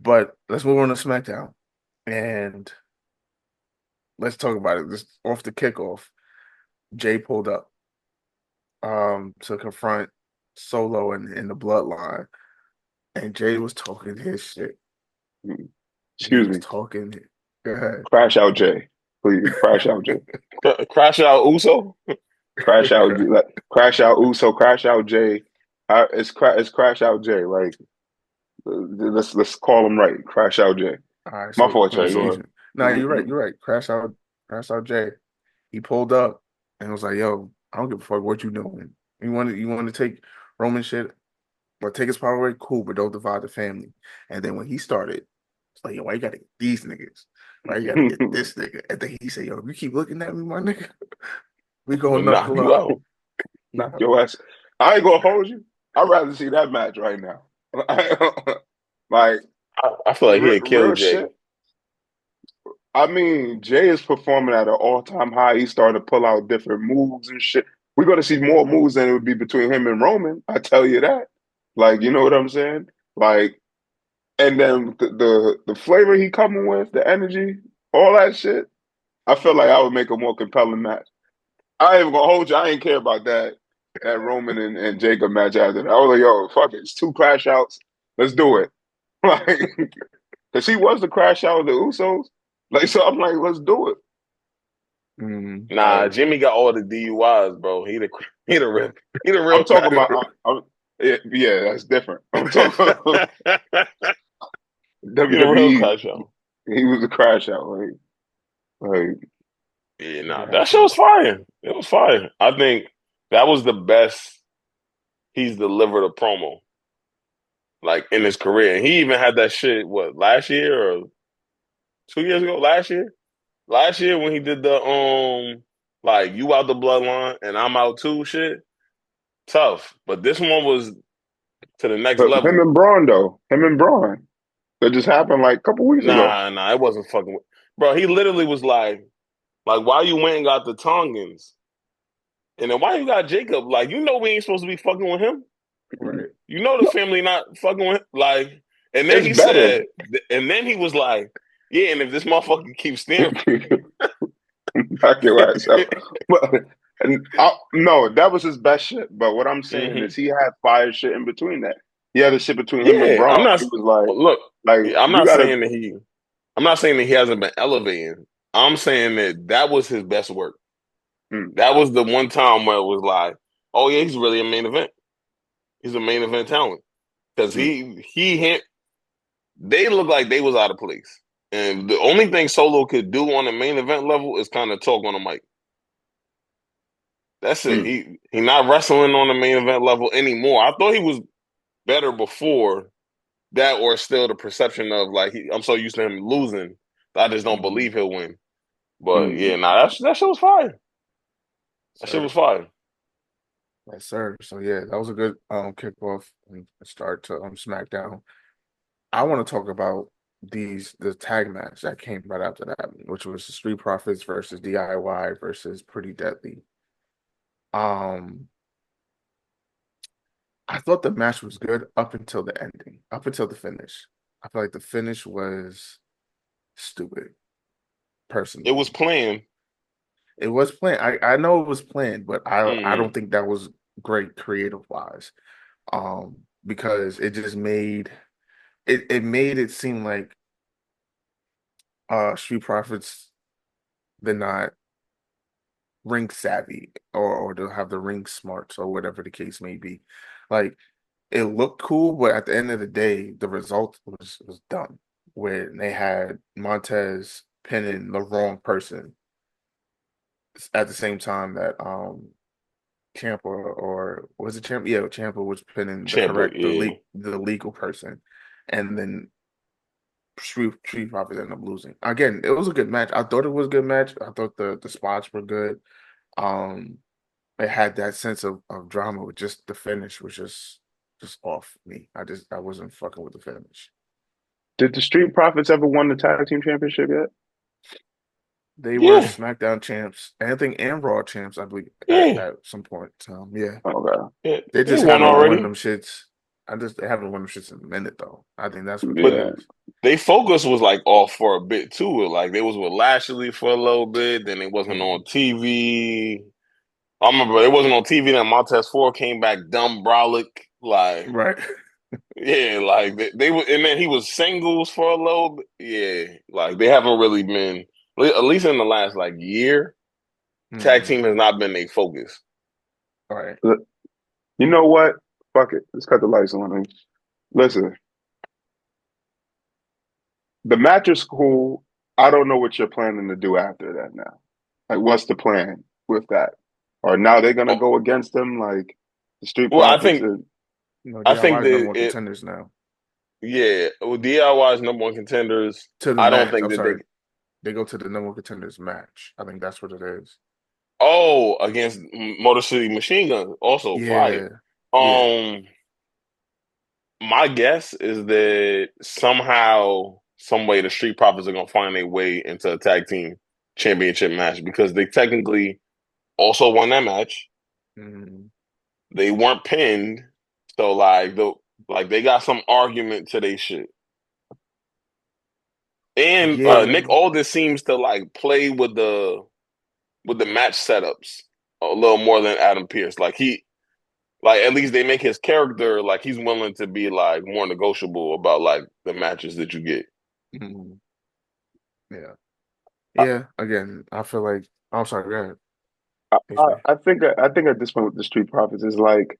But let's move on to SmackDown and let's talk about it. Just off the kickoff, Jay pulled up to confront Solo in the bloodline, and Jay was talking his shit. He Excuse was me. talking. Go ahead. Crash out Jay. Please. Crash out Jay. Crash out Uso. Crash out crash out Uso, crash out Jay. It's crash out Jay. Like let's call him right. Crash out Jay. All right, My so fault, Jay. Go confusion. No, you're right. ahead. You're right. Crash out Jay. He pulled up and was like, "Yo, I don't give a fuck what you doing. You want to take Roman shit, but take his power away, cool, but don't divide the family." And then when he started, it's like, "Yo, why you gotta get these niggas? Why you gotta get this nigga?" And then he said, "Yo, if you keep looking at me, my nigga, we We'll gonna knock knuckle you up." out. Knock your ass. I ain't gonna hold you. I'd rather see that match right now. Like I feel like he'd kill real Jay. shit. I mean, Jay is performing at an all-time high. He's starting to pull out different moves and shit. We're gonna see more moves than it would be between him and Roman. I tell you that. Like, you know what I'm saying? Like, and then the flavor he coming with, the energy, all that shit. I feel like I would make a more compelling match. I ain't even gonna hold you. I ain't care about that Roman and Jacob match after that. I was like, yo, fuck it. It's two crash outs. Let's do it. Like, cause he was the crash out of the Usos. Like, so I'm like, let's do it. Mm. Nah, Like, Jimmy got all the DUIs, bro. He the real I'm talking crash. about, yeah, that's different. I'm talking He the real WWE. crash out. He was a crash out. Like Yeah, I nah, got that shit you. was fire. It was fire. I think that was the best he's delivered a promo like in his career. And he even had that shit what last year or 2 years ago? Last year when he did the like you out the bloodline and I'm out too shit. Tough, but this one was to the next but him level. and Braun though, him and Braun. That just happened like a couple weeks ago. Nah, it wasn't fucking. Bro, he literally was like, why you went and got the Tongans, and then why you got Jacob? Like, you know, we ain't supposed to be fucking with him. Right. You know, the family not fucking with him. Like, and then It's he better. said, and then he was like, yeah, and if this motherfucker keeps staring, Knock your ass out. But no, that was his best shit. But what I'm saying hmm is he had fire shit in between that. He had a shit between him and yeah, Braun. I'm not. He was like, Look, I'm you not gotta. saying that he. I'm not saying that he hasn't been elevating. I'm saying that was his best work. Mm, That was the one time where it was like, oh yeah, he's really a main event. He's a main event talent because mm, they look like they was out of place. And the only thing Solo could do on the main event level is kind of talk on the mic. That's it. mm. He not wrestling on the main event level anymore. I thought he was better before that, or still the perception of like I'm so used to him losing, I just don't Mm-hmm. believe he'll win. But Mm. yeah, nah, that shit was fire. That shit Sir. was fire. Yes, sir. So yeah, that was a good kickoff and start to SmackDown. I want to talk about the tag match that came right after that, which was the Street Profits versus DIY versus Pretty Deadly. Um, I thought the match was good up until the ending, up until the finish. I feel like the finish was stupid, It was personally. planned. It was planned. I know it was planned, but I don't hmm think that was great creative wise. Because it just made it made it seem like Street Profits they're not ring savvy or they'll have the ring smarts or whatever the case may be. Like it looked cool, but at the end of the day, the result was dumb. When they had Montez pinning the wrong person at the same time that Champa or was it Champa? Yeah, Champa was pinning the Champa, correct yeah. the legal person, and then Street Profits ended up losing. Again, it was a good match. I thought it was a good match. I thought the spots were good. Um, it had that sense of drama with just the finish was just off me. I wasn't fucking with the finish. Did the Street Profits ever won the tag team championship yet? They were Yeah, SmackDown champs, and I think and Raw champs, I believe, yeah, at some point. Yeah, Okay. yeah. they He just won haven't won already. them shits. I just they haven't won them shits in a minute though. I think that's what it But Yeah. is. they focus was like off for a bit too. Like they was with Lashley for a little bit, then it wasn't Mm, on TV. I remember it wasn't on TV. Then Montez Ford came back dumb brolic. Like right. yeah, like they were, and then he was singles for a little bit. Yeah, like they haven't really been at least in the last like year. Tag Mm, team has not been their focus. right. Look, you know what? Fuck it. Let's cut the lights on. And listen, the match is cool. I don't know what you're planning to do after that now. Like, what's the plan with that? Or now they're gonna Oh, go against them like the Street well, Profits? You know, I DIY think is number that one it contenders now yeah. With DIY's number one contenders, to the I don't match. think I'm that they. sorry. They go to the number one contenders match. I think that's what it is. Oh, against Motor City Machine Guns, also fire. Yeah. Yeah. Um, my guess is that somehow, some way, the Street Profits are gonna find their way into a tag team championship match because they technically also won that match. Mm, They weren't pinned, so like they got some argument to their shit. And yeah. Nick Aldis seems to like play with the match setups a little more than Adam Pierce. Like at least they make his character like he's willing to be like more negotiable about like the matches that you get. Mm, yeah. I, Yeah. Again, I feel like I'm sorry, go ahead. I, I HB. I think at this point with the Street Profits is like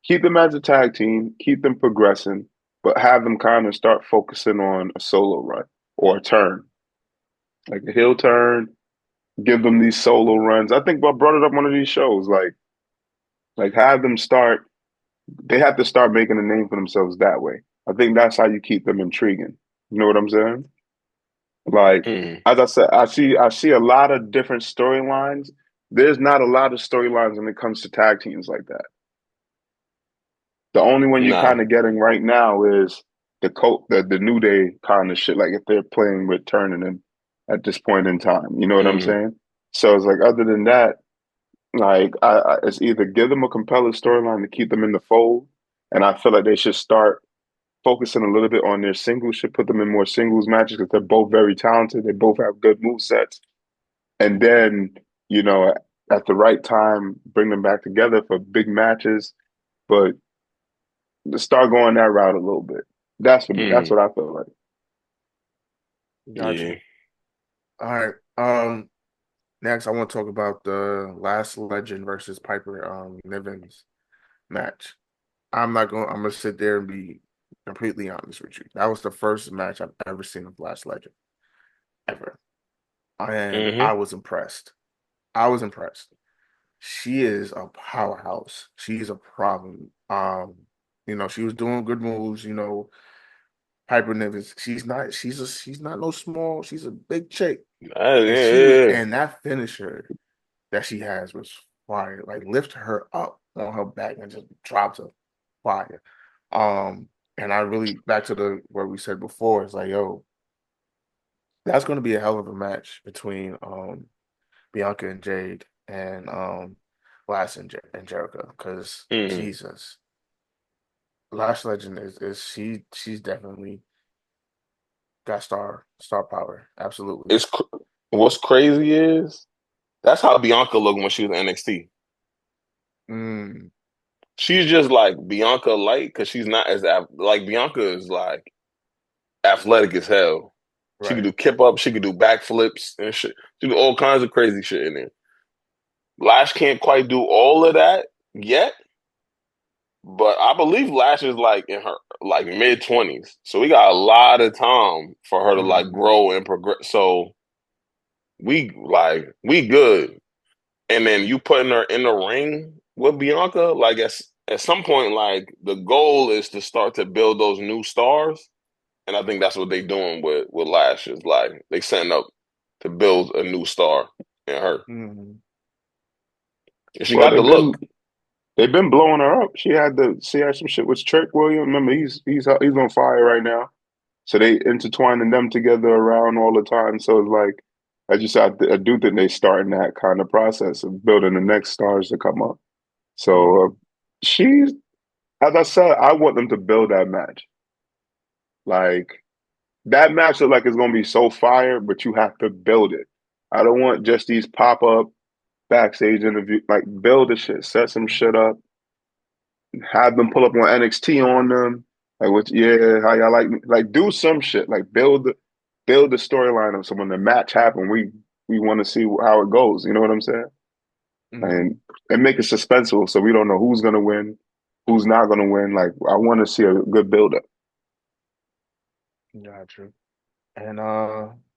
keep them as a tag team, keep them progressing, but have them kind of start focusing on a solo run or a turn, like a heel turn. Give them these solo runs. I think I brought it up on one of these shows. Like have them start. They have to start making a name for themselves that way. I think that's how you keep them intriguing. You know what I'm saying? Like Mm, as I said, I see a lot of different storylines. There's not a lot of storylines when it comes to tag teams like that. The only one you're nah. kind of getting right now is the New Day kind of shit. Like if they're playing with turning them at this point in time, you know what I'm Mm, saying? So it's like other than that, like it's either give them a compelling storyline to keep them in the fold, and I feel like they should start focusing a little bit on their singles. Should put them in more singles matches because they're both very talented. They both have good move sets, and then you know at the right time bring them back together for big matches. But start going that route a little bit. That's for me. That's mm, what I feel like. Got yeah. you. All right. Next I want to talk about the Last Legend versus Piper Nivens match. I'm gonna sit there and be completely honest with you. That was the first match I've ever seen of Last Legend. Ever. And Hmm. I was impressed. I was impressed. She is a powerhouse. She's a problem. She was doing good moves, Piper Niven, she's not no small, she's a big chick. Yeah, And she was yeah. and that finisher that she has was fire. Like lift her up on her back and just drops her fire. And I really back to the what we said before, it's like, yo, that's gonna be a hell of a match between Bianca and Jade and Lass and Jericho because Mm. Jesus, Lash Legend is she's definitely got star power. Absolutely. It's what's crazy is that's how Bianca looked when she was in NXT. Mm, She's just like Bianca light because she's not as like Bianca is like athletic as hell. She could right. do kip ups, she could do backflips and shit. She do all kinds of crazy shit in there. Lash can't quite do all of that yet, but I believe Lash is like in her like mid 20s, so we got a lot of time for her to like Mm, grow and progress. So we good. And then you putting her in the ring with Bianca, like at some point, like the goal is to start to build those new stars. And I think that's what they doing with Lash is like they setting up to build a new star in her. mm, And she Well, got the they've look. been they've been blowing her up. She had some shit with Trick Williams. Remember, he's on fire right now. So they intertwining them together around all the time. So it's like, I just I do think they starting that kind of process of building the next stars to come up. So mm. she's as I said, I want them to build that match. Like that match look like it's gonna be so fire, but you have to build it. I don't want just these pop up backstage interview. Like build the shit, set some shit up, have them pull up on NXT on them. Like what? Yeah, how y'all like me? Like do some shit. Like build the storyline of so when the match happen, we want to see how it goes. You know what I'm saying? Hmm. And make it suspenseful so we don't know who's gonna win, who's not gonna win. Like I want to see a good build up. Gotcha. And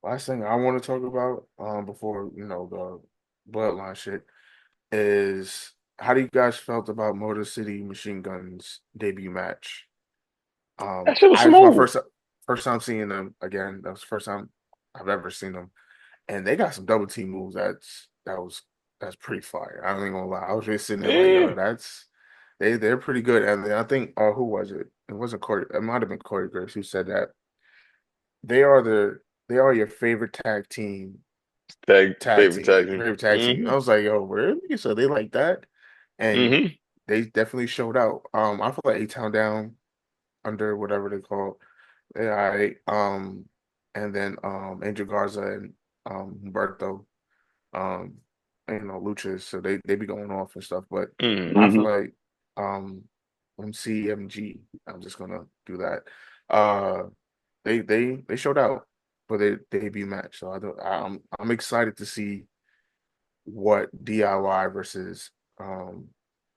last thing I want to talk about before the bloodline shit is how do you guys felt about Motor City Machine Guns debut match? That shit was I it's my smooth. first time seeing them again. That was the first time I've ever seen them, and they got some double team moves. That's pretty fire. I ain't gonna lie. I was just sitting there like, yo, Yeah, that's they're pretty good. And then I think who was it? It wasn't Corey. It might have been Corey Graves who said that they are they are your favorite tag team. favorite tag team. I was like, yo, really? So they like that, and Hmm. they definitely showed out. I feel like A Town Down under whatever they call. Yeah, and then Angel Garza and Humberto, um, Luchas, so they be going off and stuff. But Hmm. I feel Hmm. like um MCMG, I'm just gonna do that. Uh they showed out for their debut match. So I'm excited to see what DIY versus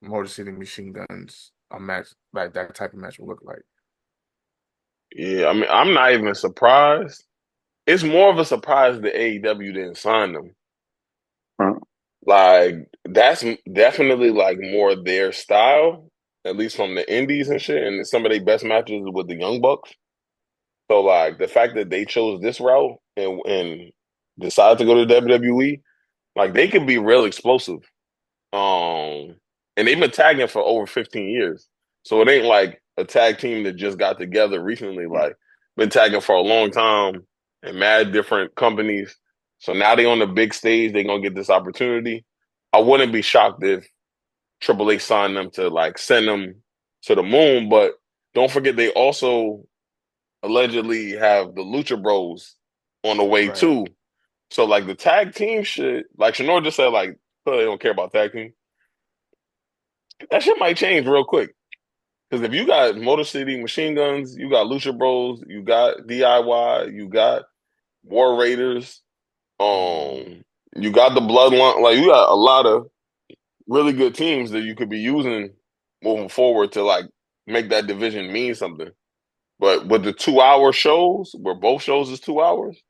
Motor City Machine Guns a match like that type of match will look like. Yeah, I mean, I'm not even surprised. It's more of a surprise that AEW didn't sign them. Like that's definitely like more their style, at least from the indies and shit. And some of their best matches with the Young Bucks. So like the fact that they chose this route and decided to go to WWE, like they could be real explosive. Um, and they've been tagging for over 15 years. So it ain't like a tag team that just got together recently. Like been tagging for a long time and mad different companies. So now they on the big stage, they gonna get this opportunity. I wouldn't be shocked if Triple H signed them to like send them to the moon, but don't forget they also allegedly have the Lucha Bros on the way Right, too. So like the tag team shit, like Shanor just said, like oh, they don't care about tag team. That shit might change real quick. Because if you got Motor City Machine Guns, you got Lucha Bros, you got DIY, you got War Raiders, mm, you got the Bloodline, like you got a lot of really good teams that you could be using moving forward to like make that division mean something. But with the 2 hour shows, where both shows is 2 hours,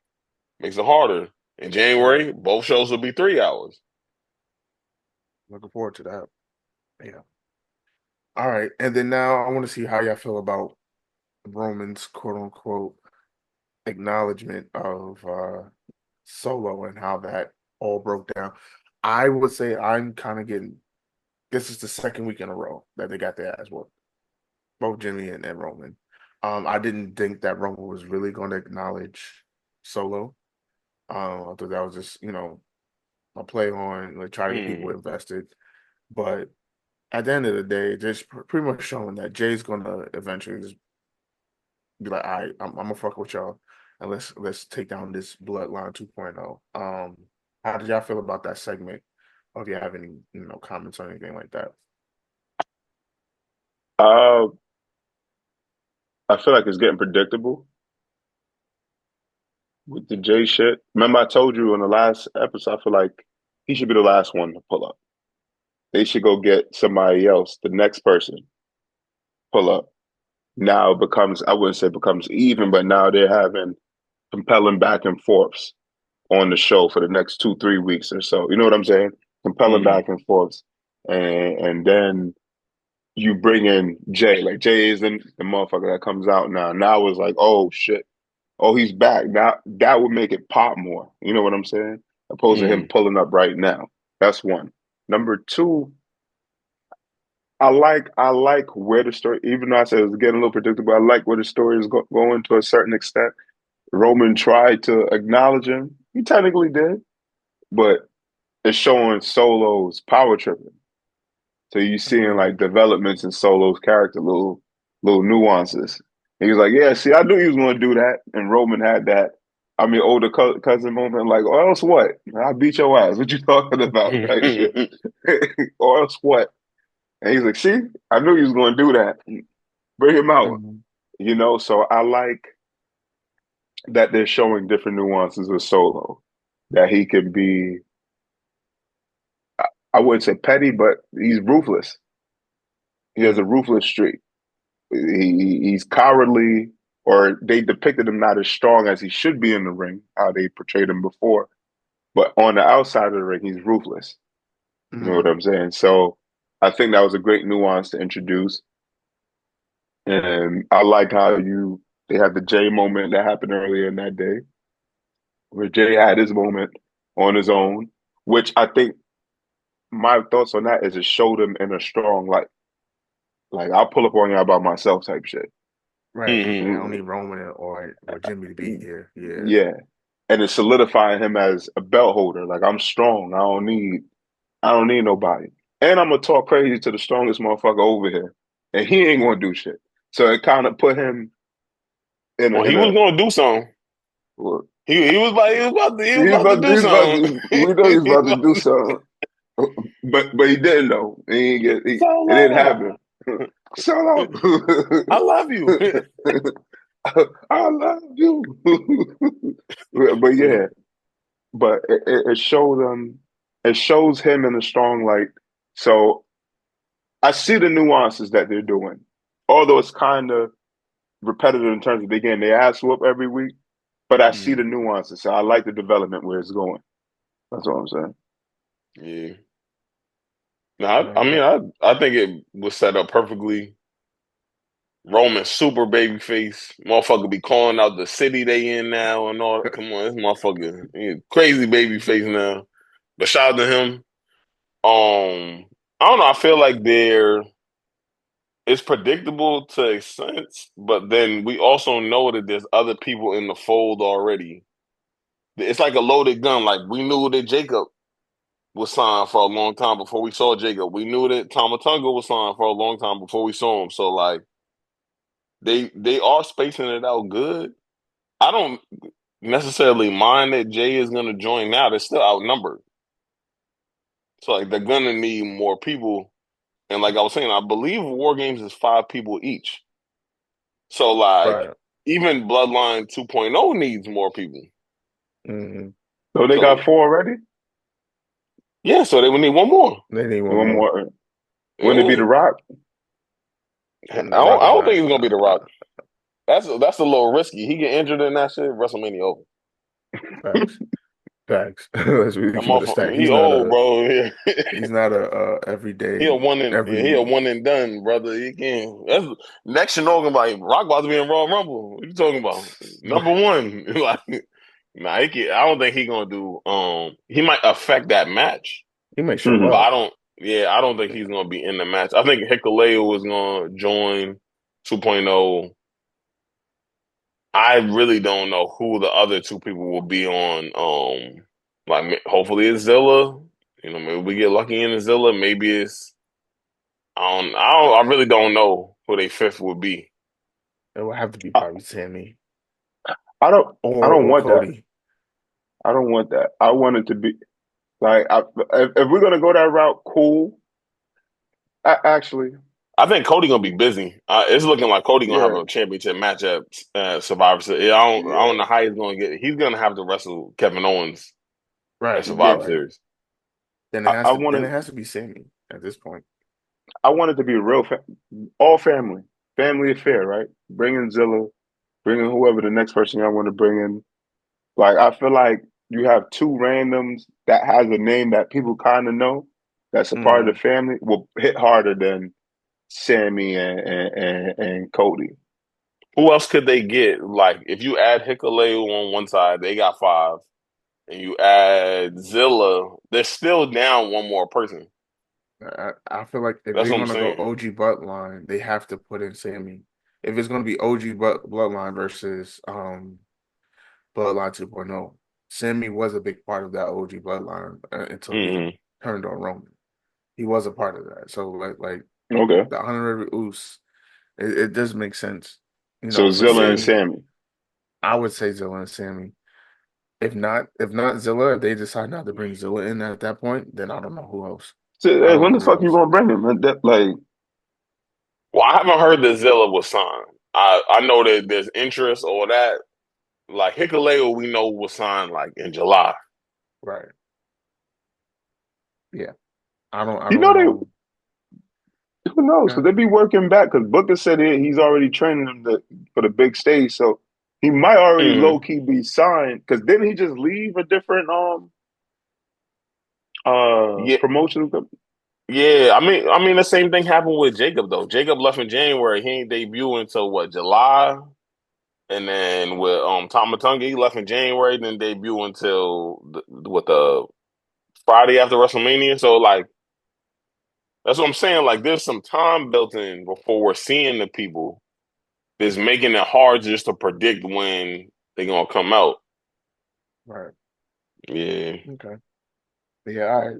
makes it harder. In right. January, both shows will be 3 hours. Looking forward to that. Yeah. All right. And then now I want to see how y'all feel about Roman's quote unquote acknowledgement of Solo and how that all broke down. I would say I'm kind of getting this is the second week in a row that they got their ass whooped, both Jimmy and Roman. I didn't think that Roman was really going to acknowledge Solo. I thought that was just, a play on like try to get people Mm. invested. But at the end of the day, just pretty much showing that Jay's gonna eventually just be like, all right, I'm gonna fuck with y'all, and let's take down this Bloodline 2.0. How did y'all feel about that segment? Or if you have any, comments or anything like that? Uh, I feel like it's getting predictable with the Jay shit. Remember, I told you in the last episode, I feel like he should be the last one to pull up. They should go get somebody else, the next person, pull up. Now it becomes, I wouldn't say becomes even, but now they're having compelling back and forths on the show for the next 2, 3 weeks or so. You know what I'm saying? Compelling Mm. back and forths. And then you bring in Jay. Like Jay isn't the motherfucker that comes out now. Now it's like, oh shit. Oh, he's back. Now that would make it pop more. You know what I'm saying? Opposed to him Mm. pulling up right now. That's one. Number two, I like where the story, even though I said it was getting a little predictable, I like where the story is going to a certain extent. Roman tried to acknowledge him. He technically did, but it's showing Solo's power tripping. So you seeing like Mm, developments in Solo's character, little nuances. And he was like, "Yeah, see, I knew he was going to do that." And Roman had that. I mean, older cousin moment, like, or else what? I beat your ass. What you talking about? Type shit. Or else what? And he's like, "See, I knew he was going to do that. Bring him out." mm, So I like that they're showing different nuances with Solo. That he can be, I wouldn't say petty, but he's ruthless. He has a mm, ruthless streak. He's cowardly, or they depicted him not as strong as he should be in the ring, how they portrayed him before. But on the outside of the ring, he's ruthless. You know what mm, I'm saying? So I think that was a great nuance to introduce. And I like how they had the Jay moment that happened earlier in that day, where Jay had his moment on his own, which I think my thoughts on that is it showed him in a strong light. Like I'll pull up on y'all by myself type shit. right. Yeah, I don't need Roman or Jimmy to be here. Yeah. Yeah. And it's solidifying him as a belt holder. Like I'm strong. I don't need nobody. And I'm gonna talk crazy to the strongest motherfucker over here. And he ain't gonna do shit. So it kind of put him in a Well, in he a was going to do something. well, He was about to do something. we know he's about to do something. But he didn't though. It didn't Solo, happen. Solo. I love you. I love you. But yeah, but it showed it shows him in a strong light. So I see the nuances that they're doing. Although it's kind of repetitive in terms of they getting their ass whoop every week, but I see the Mm, nuances. So I like the development where it's going. That's all I'm saying. Yeah. No, I right. mean, I think it was set up perfectly. Roman super baby face. Motherfucker be calling out the city they in now and all. Come on, this motherfucker crazy baby face now. But shout out to him. I don't know. I feel like it's predictable to a sense, but then we also know that there's other people in the fold already. It's like a loaded gun. Like we knew that Jacob was signed for a long time before we saw Jacob. We knew that Tomatunga was signed for a long time before we saw him. So like they are spacing it out good. I don't necessarily mind that Jay is gonna join now. They're still outnumbered. So like they're gonna need more people. And like I was saying, I believe War Games is 5 people each. So like Right. even Bloodline 2.0 needs more people. Mm-hmm. So they got So four already. yeah, so they would need one more. They need one One more. more. Wouldn't it be Yeah. the Rock? The Rock I is don't think not. it's gonna be The Rock. That's a little risky. He get injured in that shit, WrestleMania over. Facts. Facts. Let's really That keep it a stack. motherfucker, he old, bro. He's not a He a everyday one and he a every. one and done, brother. He can't. That's next. You know, like Rock about to be in Royal Rumble. What you talking about? Number one, like, nah, he can, I don't think he gonna do. He might affect that match, He may show Hmm. but I up. don't. Yeah, I don't think he's gonna be in the match. I think Hikuleo is gonna join 2.0. I really don't know who the other two people will be on. Like hopefully it's Zilla. You know, maybe we get lucky in the Zilla. Maybe it's I really don't know who they fifth would be. It will have to be I, probably Sammy I don't. I don't or want that. Cody. I don't want that. I want it to be like if we're gonna go that route, cool. Actually, I think Cody gonna be busy. It's looking like Cody gonna have yeah, a championship match at Survivor Series. Yeah, I don't yeah, know how he's gonna get. He's gonna have to wrestle Kevin Owens at Right. yeah. Survivor Right. Series. Then it I, has I to. want Then it to. has to be Sammy at this point. I want it to be a real all family affair, right? Bringing Zilla, bringing whoever the next person I want to bring in. Like I feel like you have two randoms that has a name that people kind of know that's a part of Mm, the family will hit harder than Sammy and Cody. Who else could they get? Like if you add Hikuleo on one side, they got five, and you add Zilla, they're still down one more person. I feel like if That's they're what I'm gonna go saying. OG Bloodline, they have to put in Sammy. If it's gonna be OG Bloodline versus Bloodline 2.0, Sammy was a big part of that OG Bloodline until he Hmm turned on Roman. he was a part of that. So like Okay. the honorary Uso, it does make sense, So But Zilla and Sammy, Sammy. I would say Zilla and Sammy. If not Zilla, if they decide not to bring Zilla in at that point, then I don't know who else. So, I hey, don't when know the who fuck you else. gonna bring him? Like, Well, I haven't heard that Zilla was signed. I know that there's interest or that. Like Hikaleo, we know was signed like in July. Right. Yeah. I you don't know know. who knows? Yeah. Because they be working back. Because Booker said he's already training them for the big stage, so he might already low Mm. key be signed. Because didn't he just leave a different Yeah, promotion company? yeah. I mean, the same thing happened with Jacob though. Jacob left in January. He ain't debut until what, July, and then with Tamatonga, he left in January, then debut until the Friday after WrestleMania. So like that's what I'm saying. Like there's some time built in before we're seeing the people that's making it hard just to predict when they're gonna come out. Right. Yeah. Okay. Yeah, all right.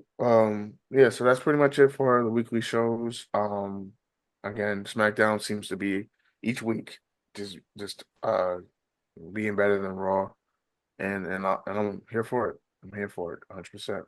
Yeah, so that's pretty much it for the weekly shows. Again, SmackDown seems to be each week just being better than Raw, and I'm here for it. I'm here for it 100%.